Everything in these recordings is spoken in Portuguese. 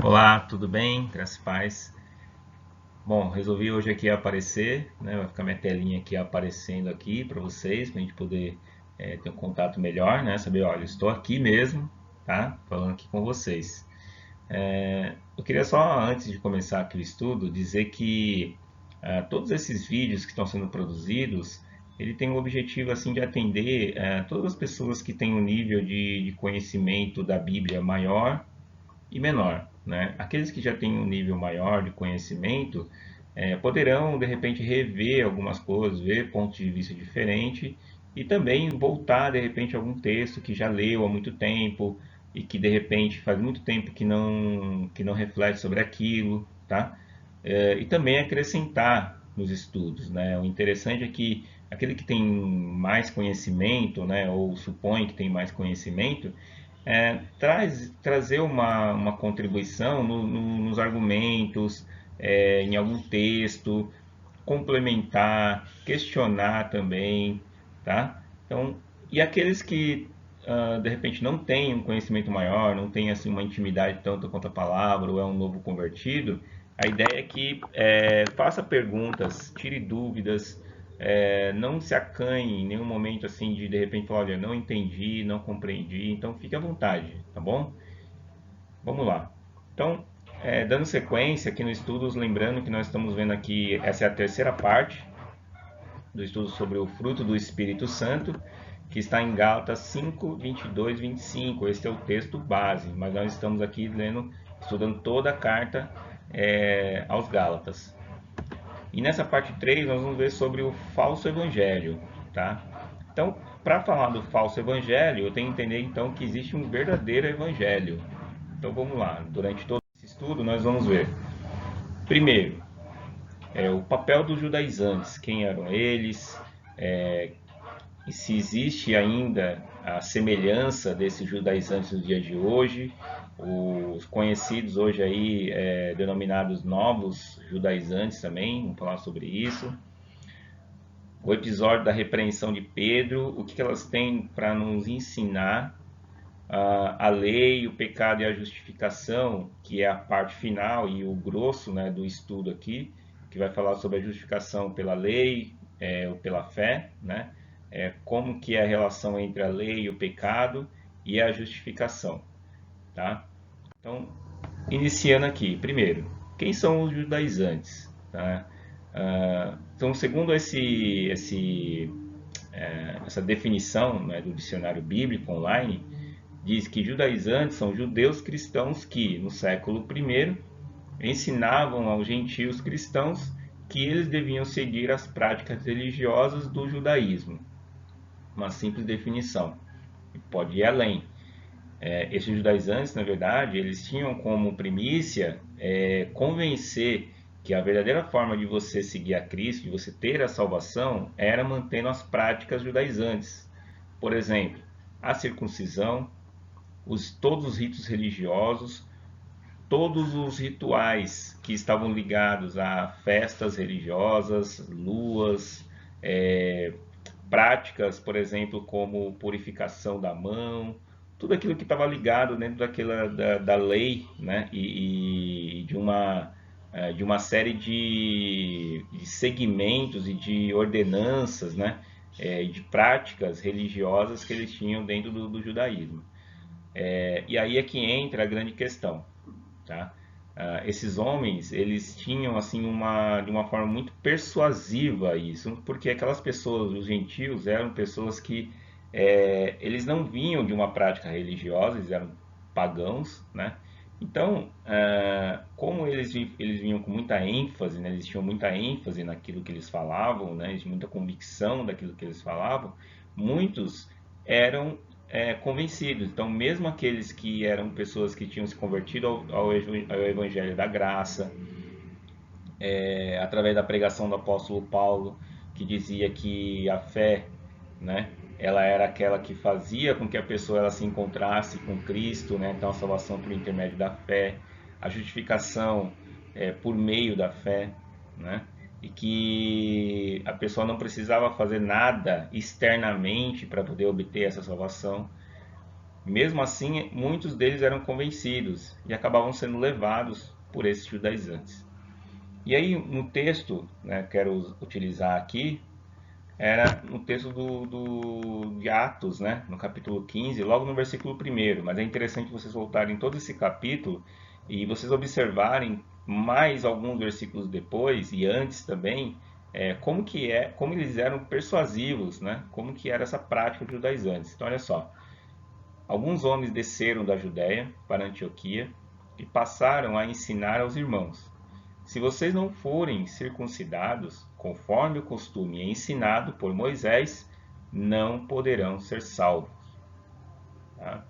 Olá, tudo bem? Graças a paz. Bom, resolvi hoje aqui aparecer, né? Vai ficar minha telinha aqui aparecendo aqui para vocês, para a gente poder ter um contato melhor, né? Saber, olha, estou aqui mesmo, tá? Falando aqui com vocês. Eu queria só, antes de começar aqui o estudo, dizer que todos esses vídeos que estão sendo produzidos, ele tem o objetivo assim de atender todas as pessoas que têm um nível de conhecimento da Bíblia maior e menor, né? Aqueles que já têm um nível maior de conhecimento poderão de repente rever algumas coisas, ver pontos de vista diferentes e também voltar de repente a algum texto que já leu há muito tempo e que de repente faz muito tempo que não reflete sobre aquilo, tá? E também acrescentar nos estudos, né? O interessante é que aquele que tem mais conhecimento, né, ou supõe que tem mais conhecimento, trazer uma contribuição nos argumentos, em algum texto, complementar, questionar também, tá? Então, e aqueles que de repente não têm um conhecimento maior, não têm assim uma intimidade tanto quanto a palavra, ou é um novo convertido, a ideia é que faça perguntas, tire dúvidas, não se acanhe em nenhum momento assim de repente falar, olha, não entendi, não compreendi, então fique à vontade, tá bom? Vamos lá. Então, dando sequência aqui no estudo, lembrando que nós estamos vendo aqui, essa é a terceira parte do estudo sobre o fruto do Espírito Santo, que está em Gálatas 5, 22, 25. Esse é o texto base, mas nós estamos aqui estudando toda a carta aos Gálatas. E nessa parte 3 nós vamos ver sobre o falso evangelho, tá? Então, para falar do falso evangelho, eu tenho que entender então que existe um verdadeiro evangelho. Então vamos lá, durante todo esse estudo nós vamos ver. Primeiro, o papel dos judaizantes, quem eram eles, e se existe ainda a semelhança desses judaizantes nos dias de hoje, os conhecidos hoje aí denominados novos judaizantes também, vamos falar sobre isso. O episódio da repreensão de Pedro, o que elas têm para nos ensinar, a lei, o pecado e a justificação, que é a parte final e o grosso, né, do estudo aqui, que vai falar sobre a justificação pela lei ou pela fé, né? Como que é a relação entre a lei e o pecado e a justificação, tá? Então, iniciando aqui, primeiro, quem são os judaizantes, tá? Então, segundo essa definição, né, do dicionário bíblico online, diz que judaizantes são judeus cristãos que, no século I, ensinavam aos gentios cristãos que eles deviam seguir as práticas religiosas do judaísmo. Uma simples definição. E pode ir além. Esses judaizantes, na verdade, eles tinham como primícia convencer que a verdadeira forma de você seguir a Cristo, de você ter a salvação, era mantendo as práticas judaizantes. Por exemplo, a circuncisão, todos os ritos religiosos, todos os rituais que estavam ligados a festas religiosas, luas, práticas, por exemplo, como purificação da mão, tudo aquilo que estava ligado dentro da lei, né? E de uma série de segmentos e de ordenanças, né? De práticas religiosas que eles tinham dentro do judaísmo. E aí é que entra a grande questão, tá? Esses homens, eles tinham assim de uma forma muito persuasiva isso, porque aquelas pessoas, os gentios, eram pessoas que eles não vinham de uma prática religiosa, eles eram pagãos, né? Então, como eles vinham com muita ênfase, né? Eles tinham muita ênfase naquilo que eles falavam, né? Eles tinham muita convicção daquilo que eles falavam, muitos eram convencidos. Então, mesmo aqueles que eram pessoas que tinham se convertido ao Evangelho da Graça, através da pregação do apóstolo Paulo, que dizia que a fé, né, ela era aquela que fazia com que a pessoa ela se encontrasse com Cristo, né, então a salvação por intermédio da fé, a justificação por meio da fé, né, e que a pessoa não precisava fazer nada externamente para poder obter essa salvação. Mesmo assim, muitos deles eram convencidos e acabavam sendo levados por esses judaizantes. E aí, no texto, né, quero utilizar aqui, era no texto de Atos, né, no capítulo 15, logo no versículo 1. Mas é interessante vocês voltarem todo esse capítulo e vocês observarem mais alguns versículos depois e antes também, como eles eram persuasivos, né, como que era essa prática dos judaizantes. Então, olha só. Alguns homens desceram da Judéia para Antioquia e passaram a ensinar aos irmãos: se vocês não forem circuncidados, conforme o costume ensinado por Moisés, não poderão ser salvos. Tá?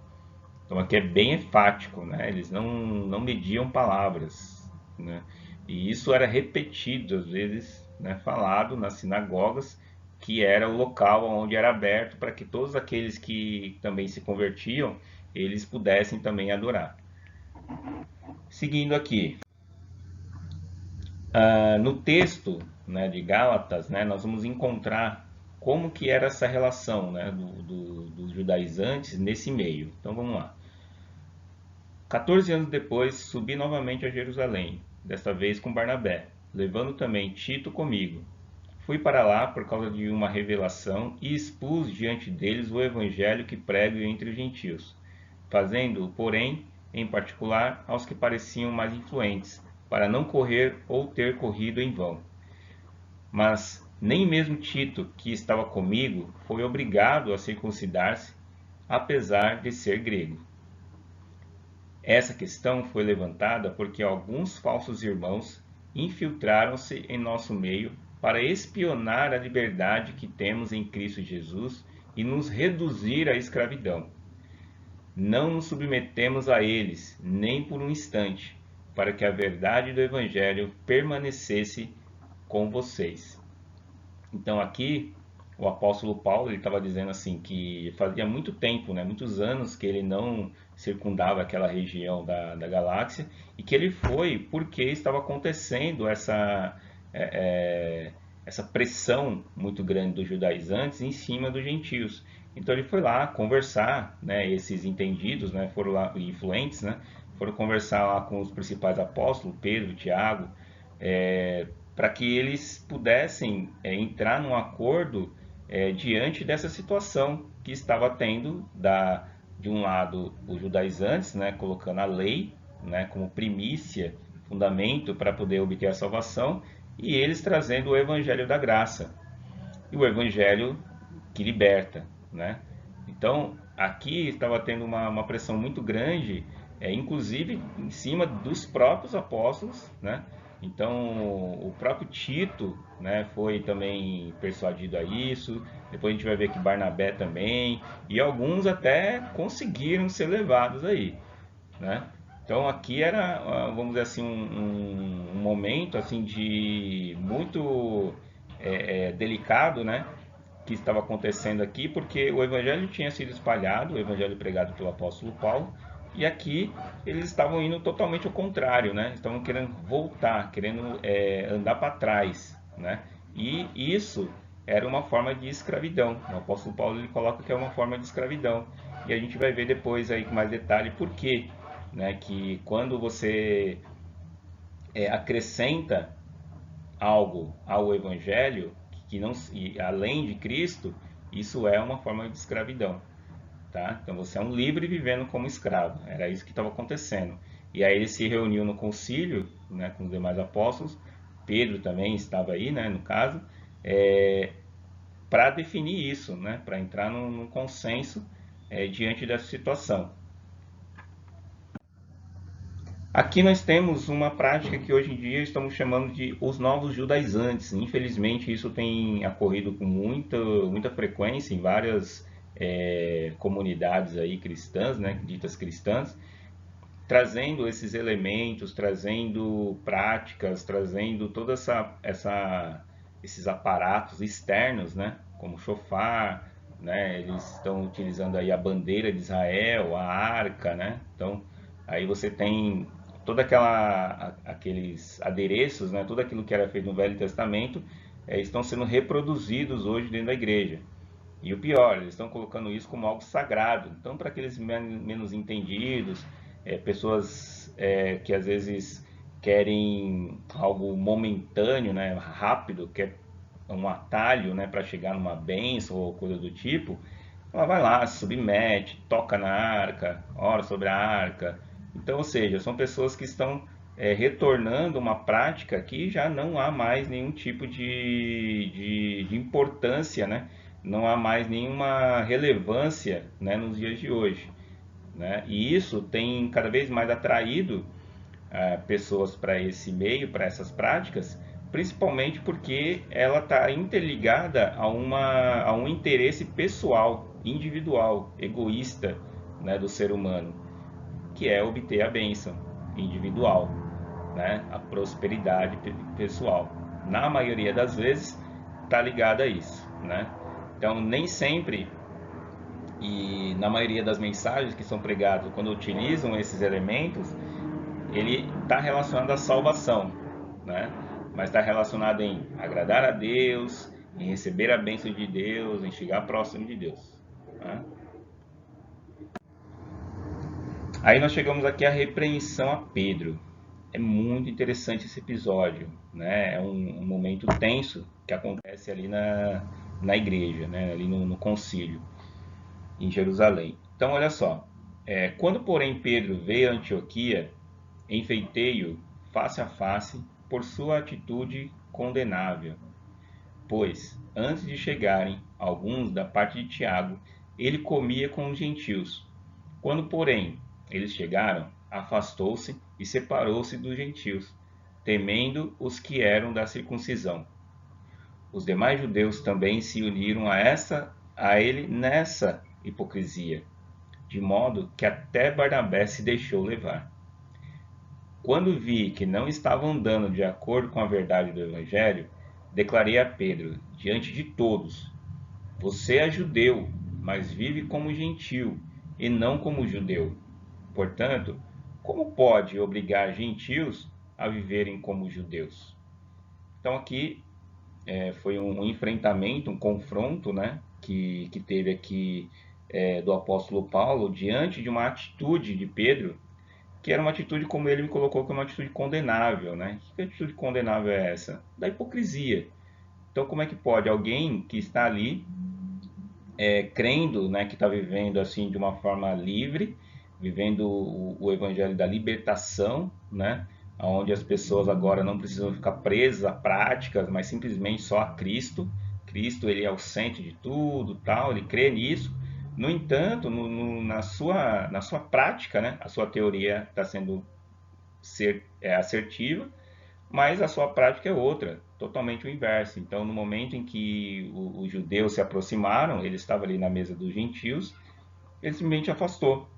Então aqui é bem enfático, né? Eles não mediam palavras, né? E isso era repetido, às vezes, né, falado nas sinagogas, que era o local onde era aberto para que todos aqueles que também se convertiam, eles pudessem também adorar. Seguindo aqui, no texto, né, de Gálatas, né, nós vamos encontrar como que era essa relação, né, dos judaizantes nesse meio. Então vamos lá. 14 anos depois, subi novamente a Jerusalém, desta vez com Barnabé, levando também Tito comigo. Fui para lá por causa de uma revelação e expus diante deles o evangelho que prego entre os gentios, fazendo-o, porém, em particular aos que pareciam mais influentes, para não correr ou ter corrido em vão. Mas nem mesmo Tito, que estava comigo, foi obrigado a circuncidar-se, apesar de ser grego. Essa questão foi levantada porque alguns falsos irmãos infiltraram-se em nosso meio para espionar a liberdade que temos em Cristo Jesus e nos reduzir à escravidão. Não nos submetemos a eles, nem por um instante, para que a verdade do Evangelho permanecesse com vocês. Então aqui o apóstolo Paulo ele estava dizendo assim que fazia muito tempo, né, muitos anos que ele não circundava aquela região da galáxia e que ele foi porque estava acontecendo essa pressão muito grande dos judaizantes em cima dos gentios. Então ele foi lá conversar, né, esses entendidos, né, foram lá influentes, né, foram conversar lá com os principais apóstolos, Pedro, Tiago, para que eles pudessem entrar num acordo diante dessa situação que estava tendo de um lado os judaizantes, né, colocando a lei, né, como primícia, fundamento para poder obter a salvação, e eles trazendo o evangelho da graça e o evangelho que liberta, né? Então aqui estava tendo uma pressão muito grande, inclusive em cima dos próprios apóstolos, né? Então o próprio Tito, né, foi também persuadido a isso. Depois a gente vai ver que Barnabé também, e alguns até conseguiram ser levados aí, né? Então aqui era, vamos dizer assim, um momento assim de muito delicado, né, que estava acontecendo aqui, porque o evangelho tinha sido espalhado, o evangelho pregado pelo apóstolo Paulo, e aqui eles estavam indo totalmente ao contrário, né? Estavam querendo voltar, querendo andar para trás, né? E isso era uma forma de escravidão. O apóstolo Paulo ele coloca que é uma forma de escravidão. E a gente vai ver depois aí com mais detalhe por quê, né? Que quando você acrescenta algo ao evangelho que não além de Cristo, isso é uma forma de escravidão, tá? Então você é um livre vivendo como escravo. Era isso que estava acontecendo. E aí ele se reuniu no concílio, né, com os demais apóstolos. Pedro também estava aí, né, no caso, para definir isso, né, para entrar num consenso diante dessa situação. Aqui nós temos uma prática que hoje em dia estamos chamando de os novos judaizantes. Infelizmente isso tem ocorrido com muita frequência em várias comunidades aí cristãs, né, ditas cristãs, trazendo esses elementos, trazendo práticas, trazendo toda esses aparatos externos, né, como chofar, né, eles estão utilizando aí a bandeira de Israel, a arca, né, então aí você tem aqueles adereços, né, tudo aquilo que era feito no Velho Testamento, estão sendo reproduzidos hoje dentro da igreja. E o pior, eles estão colocando isso como algo sagrado. Então, para aqueles menos entendidos, pessoas que às vezes querem algo momentâneo, né, rápido, quer um atalho, né, para chegar numa bênção ou coisa do tipo, ela vai lá, se submete, toca na arca, ora sobre a arca. Então, ou seja, são pessoas que estão retornando uma prática que já não há mais nenhum tipo de importância, né? Não há mais nenhuma relevância, né, nos dias de hoje, né? E isso tem cada vez mais atraído pessoas para esse meio, para essas práticas, principalmente porque ela está interligada a um interesse pessoal, individual, egoísta, né, do ser humano, que é obter a bênção individual, né, a prosperidade pessoal. Na maioria das vezes está ligada a isso, né? Então nem sempre e na maioria das mensagens que são pregadas quando utilizam esses elementos, ele está relacionado à salvação, né? Mas está relacionado em agradar a Deus, em receber a bênção de Deus, em chegar próximo de Deus, né? Aí nós chegamos aqui à repreensão a Pedro. É muito interessante esse episódio, né? É um momento tenso que acontece ali na igreja, né? Ali no concílio em Jerusalém. Então, olha só. Quando, porém, Pedro veio a Antioquia, enfeitei-o face a face por sua atitude condenável. Pois, antes de chegarem alguns da parte de Tiago, ele comia com os gentios. Quando, porém, eles chegaram, afastou-se e separou-se dos gentios, temendo os que eram da circuncisão. Os demais judeus também se uniram a ele nessa hipocrisia, de modo que até Barnabé se deixou levar. Quando vi que não estavam andando de acordo com a verdade do Evangelho, declarei a Pedro, diante de todos: Você é judeu, mas vive como gentil, e não como judeu. Portanto, como pode obrigar gentios a viverem como judeus? Então aqui foi um enfrentamento, um confronto, né, que teve aqui do apóstolo Paulo diante de uma atitude de Pedro, que era uma atitude, como ele me colocou, que é uma atitude condenável, né? Que atitude condenável é essa? Da hipocrisia. Então, como é que pode alguém que está ali crendo, né, que está vivendo assim de uma forma livre, vivendo o evangelho da libertação, né, onde as pessoas agora não precisam ficar presas a práticas, mas simplesmente só a Cristo. Cristo, ele é o centro de tudo, tal, ele crê nisso. No entanto, na sua prática, né, a sua teoria está sendo assertiva, mas a sua prática é outra, totalmente o inverso. Então, no momento em que os judeus se aproximaram, ele estava ali na mesa dos gentios, ele simplesmente afastou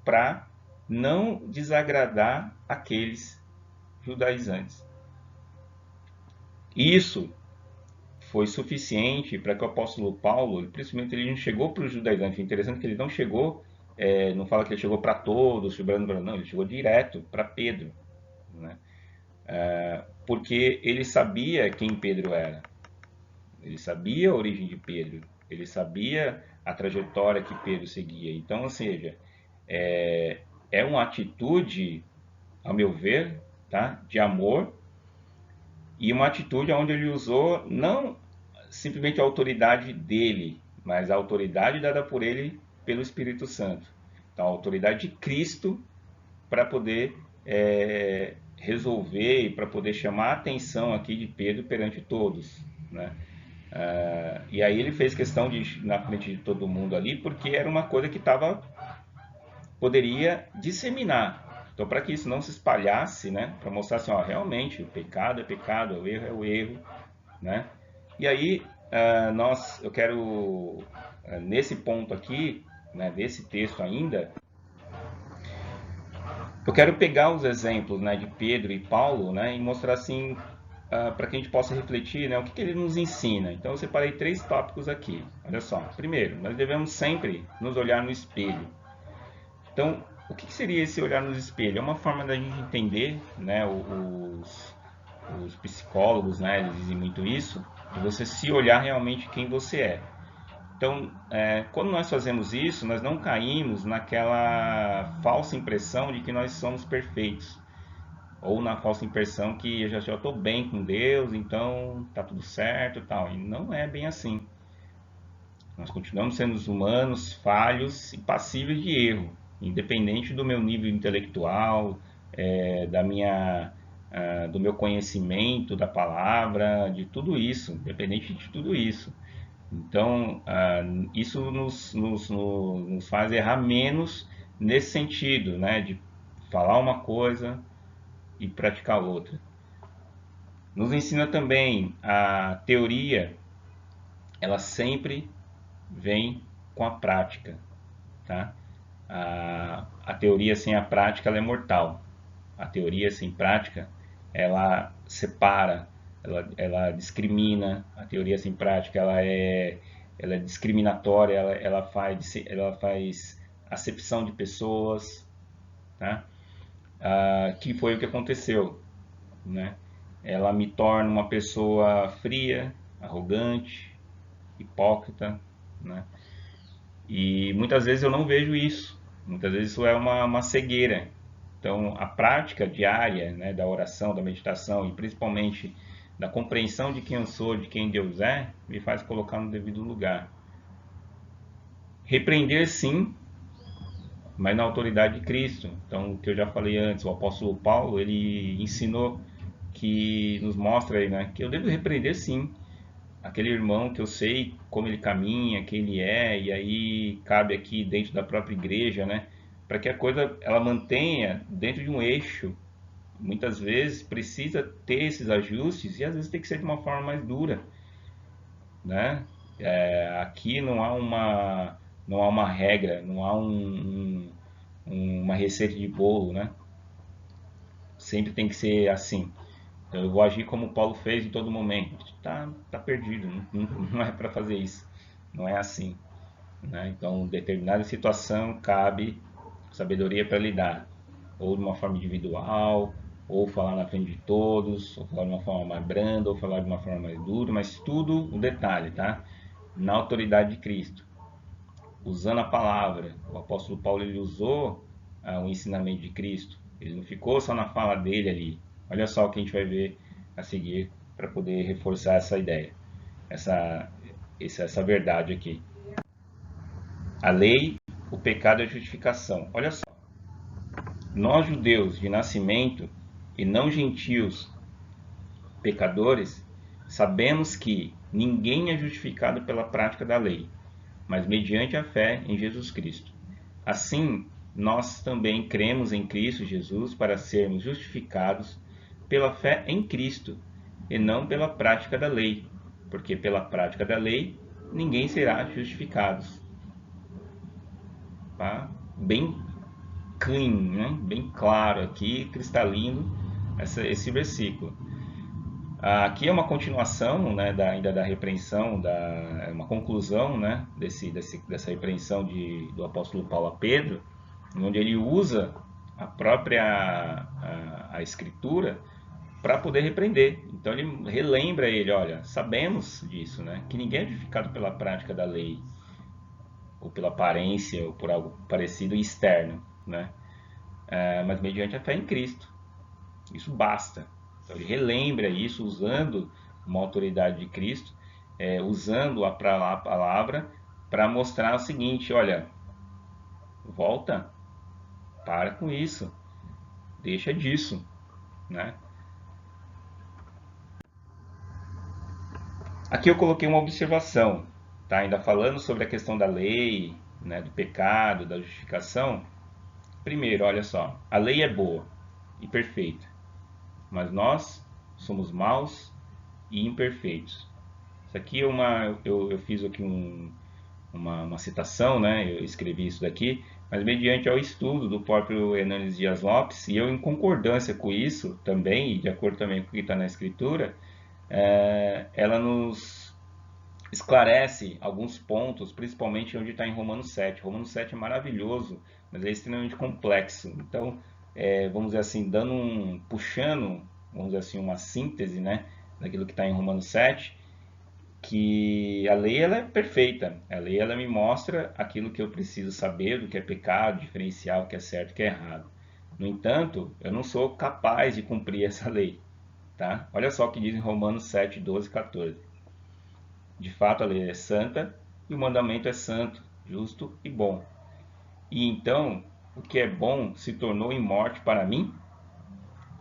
para não desagradar aqueles judaizantes. Isso foi suficiente para que o apóstolo Paulo, principalmente, ele não chegou para os judaizantes. É interessante que ele não chegou, não fala que ele chegou para todos, não, ele chegou direto para Pedro, né? Porque ele sabia quem Pedro era. Ele sabia a origem de Pedro, ele sabia a trajetória que Pedro seguia. Então, ou seja, é uma atitude, ao meu ver, tá, de amor, e uma atitude onde ele usou não simplesmente a autoridade dele, mas a autoridade dada por ele pelo Espírito Santo. Então, a autoridade de Cristo para poder resolver e para poder chamar a atenção aqui de Pedro perante todos, né? E aí ele fez questão de ir na frente de todo mundo ali, porque era uma coisa que poderia disseminar. Então, para que isso não se espalhasse, né, para mostrar assim, ó, realmente o pecado é pecado, o erro é o erro, né? E aí eu quero nesse ponto aqui, né, desse texto ainda, eu quero pegar os exemplos, né, de Pedro e Paulo, né, e mostrar assim para que a gente possa refletir, né, o que ele nos ensina. Então eu separei 3 tópicos aqui. Olha só. Primeiro, nós devemos sempre nos olhar no espelho. Então, o que seria esse olhar no espelho? É uma forma da gente entender, né, os psicólogos, né, eles dizem muito isso, de você se olhar realmente quem você é. Então, quando nós fazemos isso, nós não caímos naquela falsa impressão de que nós somos perfeitos, ou na falsa impressão que eu já estou bem com Deus, então tá tudo certo, e tal. E não é bem assim. Nós continuamos sendo humanos, falhos e passíveis de erro, independente do meu nível intelectual, do meu conhecimento da palavra, de tudo isso, independente de tudo isso. Então, isso nos faz errar menos nesse sentido, né, de falar uma coisa e praticar outra. Nos ensina também a teoria, ela sempre vem com a prática, tá? A teoria sem a prática ela é mortal. A teoria sem prática ela separa, ela discrimina. A teoria sem prática ela é discriminatória, ela faz acepção de pessoas, tá? Que foi o que aconteceu, né? Ela me torna uma pessoa fria, arrogante, hipócrita, né? E muitas vezes eu não vejo isso. Muitas vezes isso é uma cegueira. Então, a prática diária, né, da oração, da meditação e principalmente da compreensão de quem eu sou, de quem Deus é, me faz colocar no devido lugar. Repreender, sim, mas na autoridade de Cristo. Então, o que eu já falei antes, o apóstolo Paulo, ele ensinou que nos mostra aí, né, que eu devo repreender, sim, aquele irmão que eu sei como ele caminha, quem ele é, e aí cabe aqui dentro da própria igreja, né, para que a coisa ela mantenha dentro de um eixo. Muitas vezes precisa ter esses ajustes e às vezes tem que ser de uma forma mais dura, né? Aqui não há uma regra, não há uma receita de bolo, né? Sempre tem que ser assim. Então, eu vou agir como Paulo fez em todo momento. Tá perdido, não é para fazer isso. Não é assim, né? Então, determinada situação cabe sabedoria para lidar, ou de uma forma individual, ou falar na frente de todos, ou falar de uma forma mais branda, ou falar de uma forma mais dura, mas tudo um detalhe, tá? Na autoridade de Cristo, usando a palavra. O apóstolo Paulo ele usou o ensinamento de Cristo. Ele não ficou só na fala dele ali. Olha só o que a gente vai ver a seguir para poder reforçar essa ideia, essa verdade aqui. A lei, o pecado e a justificação. Olha só, nós judeus de nascimento e não gentios pecadores, sabemos que ninguém é justificado pela prática da lei, mas mediante a fé em Jesus Cristo. Assim, nós também cremos em Cristo Jesus para sermos justificados pela fé em Cristo e não pela prática da lei, porque pela prática da lei ninguém será justificado. Tá? Bem clean, né? Bem claro aqui, cristalino esse versículo. Aqui é uma continuação, né, ainda da repreensão, uma conclusão, né, dessa repreensão do apóstolo Paulo a Pedro, onde ele usa a própria a escritura para poder repreender. Então ele relembra ele, olha, sabemos disso, né, que ninguém é justificado pela prática da lei, ou pela aparência, ou por algo parecido externo, né, mas mediante a fé em Cristo. Isso basta. Então ele relembra isso usando uma autoridade de Cristo, usando a palavra para mostrar o seguinte: olha, volta, para com isso, deixa disso, né? Aqui eu coloquei uma observação, tá? Ainda falando sobre a questão da lei, né, do pecado, da justificação. Primeiro, olha só, a lei é boa e perfeita, mas nós somos maus e imperfeitos. Isso aqui eu fiz aqui uma citação, né? Eu escrevi isso daqui, mas mediante ao estudo do próprio Hernandes Dias Lopes, e eu em concordância com isso também, e de acordo também com o que está na escritura, ela nos esclarece alguns pontos, principalmente onde está em Romanos 7. Romanos 7 é maravilhoso, mas é extremamente complexo. Então, vamos dizer assim, puxando, vamos dizer assim, uma síntese, né, daquilo que está em Romanos 7, que a lei ela é perfeita. A lei ela me mostra aquilo que eu preciso saber do que é pecado, diferenciar o que é certo e o que é errado. No entanto, eu não sou capaz de cumprir essa lei, tá? Olha só o que diz em Romanos 7, 12 e 14. De fato, a lei é santa e o mandamento é santo, justo e bom. E então, o que é bom se tornou em morte para mim?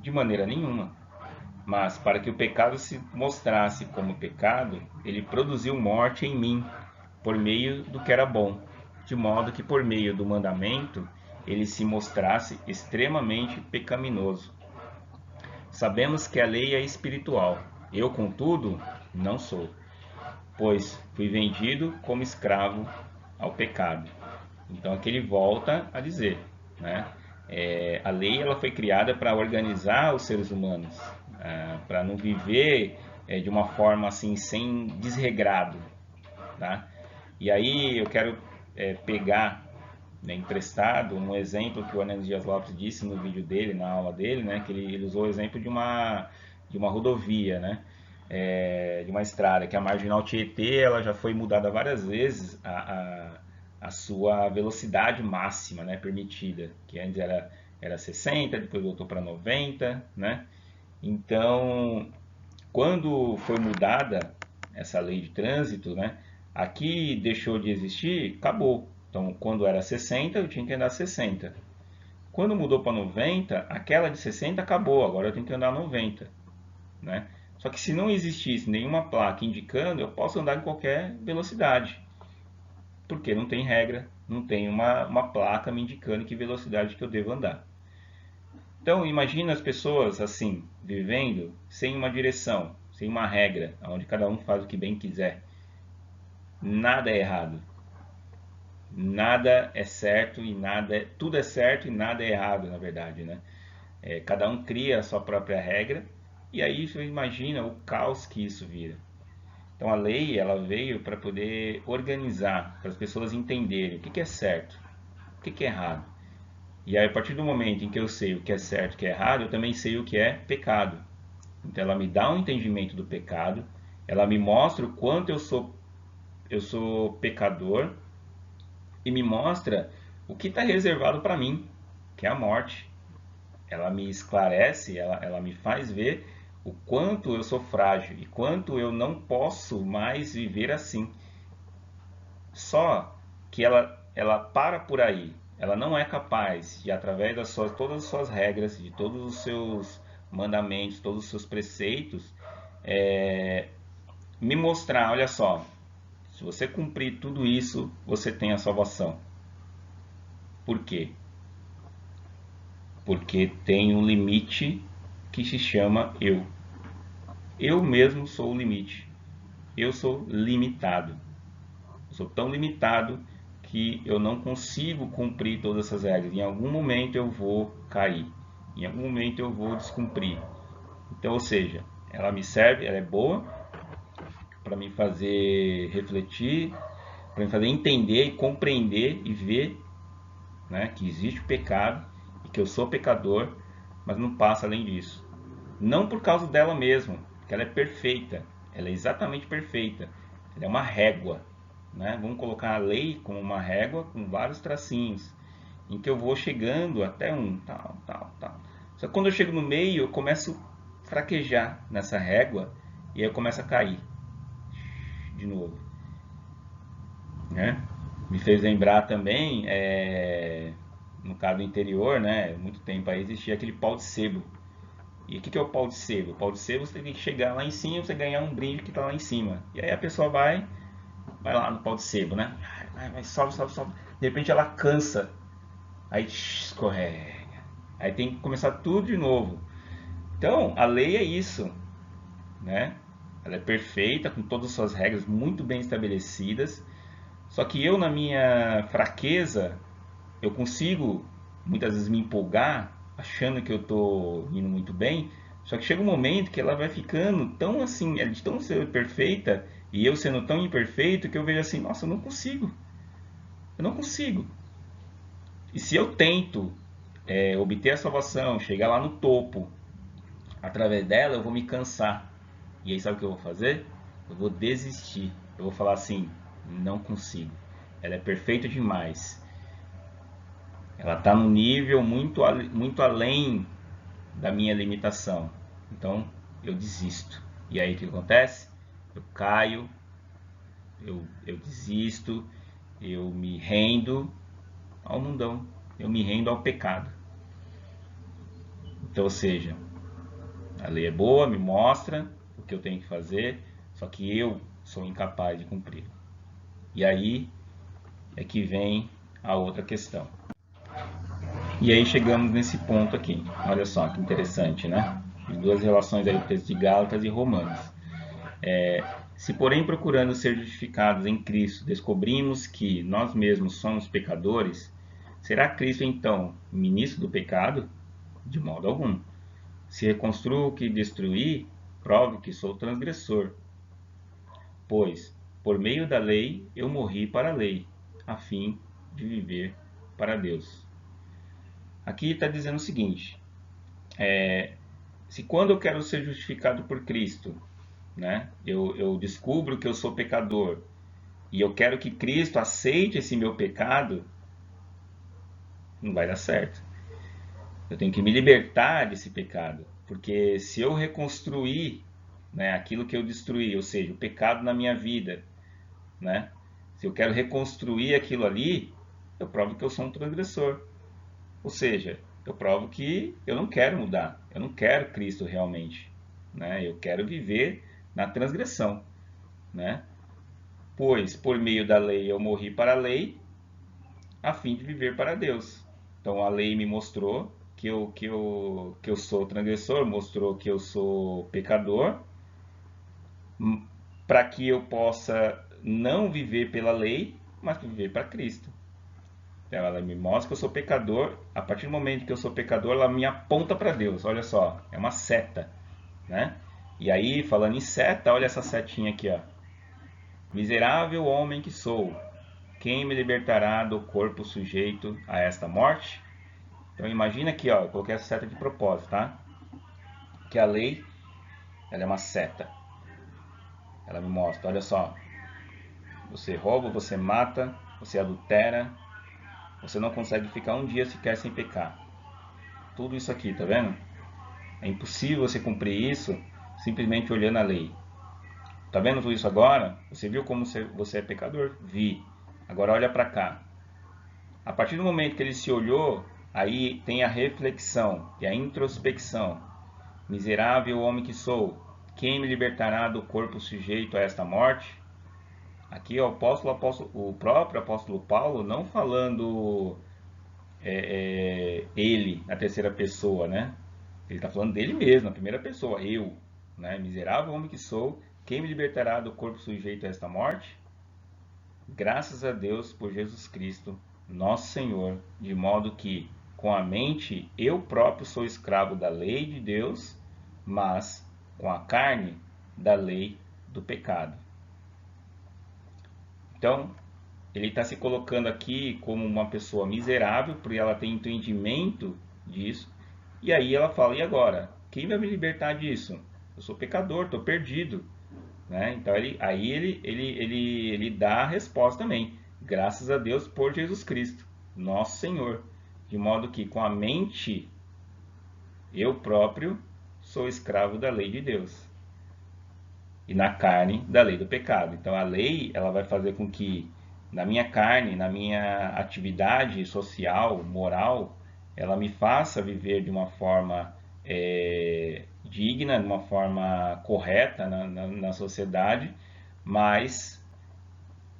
De maneira nenhuma. Mas para que o pecado se mostrasse como pecado, ele produziu morte em mim, por meio do que era bom, de modo que por meio do mandamento ele se mostrasse extremamente pecaminoso. Sabemos que a lei é espiritual, eu, contudo, não sou, pois fui vendido como escravo ao pecado. Então aqui ele volta a dizer, né? A lei ela foi criada para organizar os seres humanos, para não viver de uma forma assim sem desregrado, tá? E aí eu quero pegar, né, emprestado um exemplo que o Hernando Dias Lopes disse no vídeo dele, na aula dele, né? Que ele usou o exemplo de uma rodovia, né? De uma estrada, que a Marginal Tietê ela já foi mudada várias vezes a sua velocidade máxima, né, permitida, que antes era 60, depois voltou para 90, né? Então, quando foi mudada essa lei de trânsito, né, aqui deixou de existir, acabou. Então, quando era 60, eu tinha que andar 60. Quando mudou para 90, aquela de 60 acabou, agora eu tenho que andar 90, né? Só que se não existisse nenhuma placa indicando, eu posso andar em qualquer velocidade, porque não tem regra, não tem uma placa me indicando que velocidade que eu devo andar. Então, imagina as pessoas assim, vivendo sem uma direção, sem uma regra, onde cada um faz o que bem quiser. Nada é errado. Nada é certo e tudo é certo e nada é errado, na verdade, né? Cada um cria a sua própria regra e aí você imagina o caos que isso vira. Então a lei ela veio para poder organizar, para as pessoas entenderem o que é certo, o que é errado. E aí a partir do momento em que eu sei o que é certo e o que é errado, eu também sei o que é pecado. Então ela me dá um entendimento do pecado, ela me mostra o quanto eu sou pecador e me mostra o que está reservado para mim, que é a morte. Ela me esclarece, ela me faz ver o quanto eu sou frágil e quanto eu não posso mais viver assim. Só que ela para por aí. Ela não é capaz de, através todas as suas regras, de todos os seus mandamentos, todos os seus preceitos, me mostrar, olha só, se você cumprir tudo isso, você tem a salvação. Por quê? Porque tem um limite que se chama eu. Eu mesmo sou o limite. Eu sou limitado. Eu sou tão limitado que eu não consigo cumprir todas essas regras. Em algum momento eu vou cair. Em algum momento eu vou descumprir. Então, ou seja, ela me serve, ela é boa para me fazer refletir, para me fazer entender e compreender e ver, né, que existe o pecado e que eu sou pecador, mas não passa além disso. Não por causa dela mesma, porque ela é perfeita, ela é exatamente perfeita, ela é uma régua, né? Vamos colocar a lei como uma régua com vários tracinhos, em que eu vou chegando até um tal, tal, tal. Só que quando eu chego no meio, eu começo a fraquejar nessa régua e aí eu começo a cair de novo, né? Me fez lembrar também, no caso do interior, né? Muito tempo aí existia aquele pau de sebo. E o que é o pau de sebo? O pau de sebo você tem que chegar lá em cima, você ganhar um brinde que está lá em cima. E aí a pessoa vai lá no pau de sebo, né? Vai, sobe, sobe, sobe. De repente ela cansa, aí escorrega. Aí tem que começar tudo de novo. Então a lei é isso, né? Ela é perfeita, com todas as suas regras muito bem estabelecidas. Só que eu, na minha fraqueza, eu consigo muitas vezes me empolgar, achando que eu estou indo muito bem, só que chega um momento que ela vai ficando tão assim, de tão ser perfeita, e eu sendo tão imperfeito, que eu vejo assim, nossa, eu não consigo. E se eu tento obter a salvação, chegar lá no topo, através dela eu vou me cansar. E aí sabe o que eu vou fazer? eu vou desistir. Eu vou falar assim, não consigo. Ela é perfeita demais. Ela está num nível muito além da minha limitação. Então eu desisto. E aí o que acontece? Eu caio, eu desisto, eu me rendo ao mundão, eu me rendo ao pecado. Então, ou seja, a lei é boa, me mostra o que eu tenho que fazer, só que eu sou incapaz de cumprir. E aí é que vem a outra questão. E aí chegamos nesse ponto aqui. Olha só que interessante, né? As duas relações aí do texto de Gálatas e Romanos. Se porém procurando ser justificados em Cristo, descobrimos que nós mesmos somos pecadores, será Cristo então ministro do pecado? De modo algum. Se reconstruo o que destruí, prove que sou transgressor. Pois, por meio da lei, eu morri para a lei, a fim de viver para Deus. Aqui está dizendo o seguinte: se quando eu quero ser justificado por Cristo, né, eu descubro que eu sou pecador e eu quero que Cristo aceite esse meu pecado, não vai dar certo. Eu tenho que me libertar desse pecado, porque se eu reconstruir, né, aquilo que eu destruí, ou seja, o pecado na minha vida, né, se eu quero reconstruir aquilo ali, eu provo que eu sou um transgressor. Ou seja, eu provo que eu não quero mudar, eu não quero Cristo realmente, né? Eu quero viver na transgressão, né? Pois por meio da lei eu morri para a lei, a fim de viver para Deus. Então a lei me mostrou que eu sou transgressor, mostrou que eu sou pecador, para que eu possa não viver pela lei, mas viver para Cristo. Então, ela me mostra que eu sou pecador. A partir do momento que eu sou pecador, ela me aponta para Deus. Olha só, é uma seta, né? E aí, falando em seta, olha essa setinha aqui, ó. Miserável homem que sou, quem me libertará do corpo sujeito a esta morte? Então imagina aqui, ó, eu coloquei essa seta de propósito, tá? Que a lei, ela é uma seta. Ela me mostra, olha só, você rouba, você mata, você adultera, você não consegue ficar um dia sequer sem pecar. Tudo isso aqui, tá vendo? É impossível você cumprir isso simplesmente olhando a lei. Tá vendo tudo isso agora? Você viu como você é pecador? Vi. Agora olha para cá. A partir do momento que ele se olhou, aí tem a reflexão e a introspecção. Miserável homem que sou, quem me libertará do corpo sujeito a esta morte? Aqui o próprio apóstolo Paulo, não falando ele na terceira pessoa, né? Ele está falando dele mesmo, na primeira pessoa, eu, né? Miserável homem que sou, quem me libertará do corpo sujeito a esta morte? Graças a Deus por Jesus Cristo, nosso Senhor, de modo que, com a mente, eu próprio sou escravo da lei de Deus, mas com a carne, da lei do pecado. Então, ele está se colocando aqui como uma pessoa miserável, porque ela tem entendimento disso. E aí ela fala: e agora? Quem vai me libertar disso? Eu sou pecador, estou perdido. Né? Então ele dá a resposta também. Graças a Deus por Jesus Cristo, nosso Senhor. De modo que com a mente eu próprio sou escravo da lei de Deus. E na carne da lei do pecado. Então a lei ela vai fazer com que na minha carne, na minha atividade social, moral, ela me faça viver de uma forma digna, de uma forma correta na sociedade, mas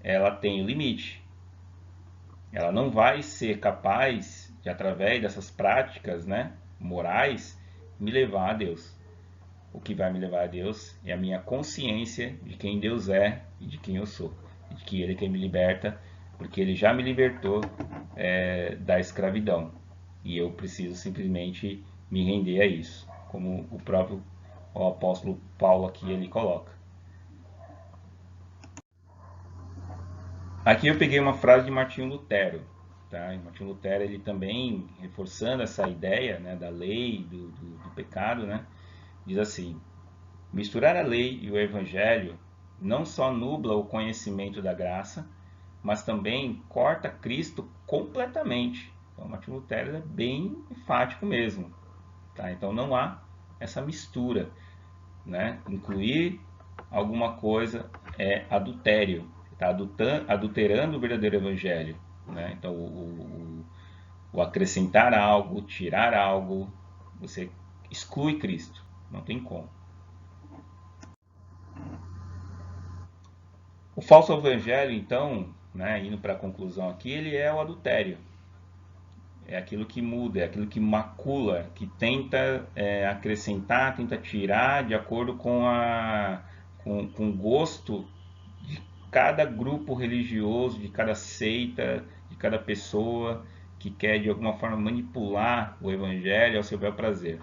ela tem o limite. Ela não vai ser capaz de, através dessas práticas, né, morais, me levar a Deus. O que vai me levar a Deus é a minha consciência de quem Deus é e de quem eu sou. E de que Ele é quem me liberta, porque Ele já me libertou da escravidão. E eu preciso simplesmente me render a isso, como o próprio apóstolo Paulo aqui ele coloca. Aqui eu peguei uma frase de Martinho Lutero. Tá? E Martinho Lutero ele também reforçando essa ideia, né, da lei, do pecado, né, diz assim: misturar a lei e o evangelho não só nubla o conhecimento da graça, mas também corta Cristo completamente. Então, Martinho Lutero é bem enfático mesmo. Tá? Então, não há essa mistura. Né? Incluir alguma coisa é adultério. Está adulterando o verdadeiro evangelho. Né? Então, o acrescentar algo, tirar algo, você exclui Cristo. Não tem como. O falso evangelho, então, né, indo para a conclusão aqui, ele é o adultério. É aquilo que muda, é aquilo que macula, que tenta acrescentar, tenta tirar de acordo com o gosto de cada grupo religioso, de cada seita, de cada pessoa que quer de alguma forma manipular o evangelho ao seu bel prazer.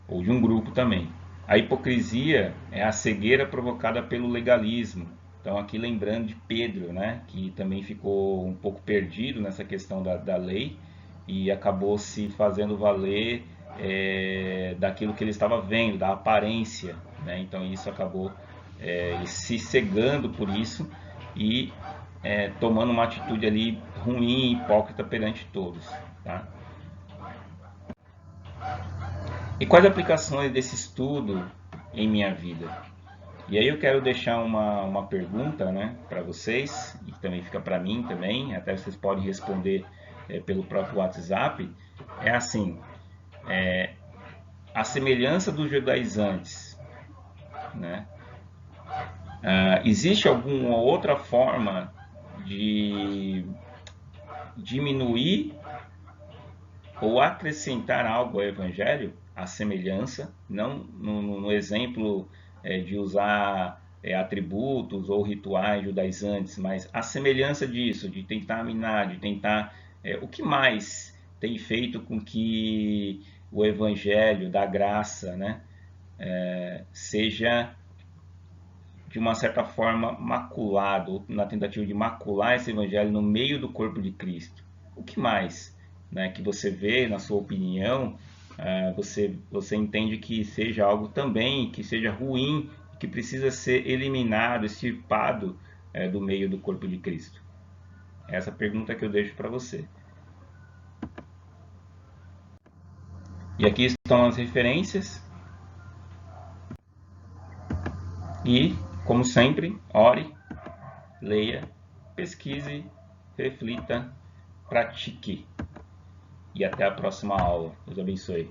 Ou de um grupo também. A hipocrisia é a cegueira provocada pelo legalismo. Então, aqui lembrando de Pedro, né, que também ficou um pouco perdido nessa questão da lei e acabou se fazendo valer daquilo que ele estava vendo, da aparência. Né? Então, isso acabou ele se cegando por isso e tomando uma atitude ali ruim e hipócrita perante todos. Tá? E quais aplicações desse estudo em minha vida? E aí eu quero deixar uma pergunta, né, para vocês, e também fica para mim também, até vocês podem responder pelo próprio WhatsApp. É assim, a semelhança dos judaizantes, né? Existe alguma outra forma de diminuir ou acrescentar algo ao evangelho? A semelhança, não no exemplo de usar atributos ou rituais judaizantes, mas a semelhança disso, de tentar minar, de tentar. O que mais tem feito com que o evangelho da graça, né, seja de uma certa forma maculado, na tentativa de macular esse evangelho no meio do corpo de Cristo? O que mais, né, que você vê, na sua opinião, você entende que seja algo também, que seja ruim, que precisa ser eliminado, extirpado do meio do corpo de Cristo? Essa pergunta que eu deixo para você. E aqui estão as referências. E, como sempre, ore, leia, pesquise, reflita, pratique. E até a próxima aula. Deus abençoe.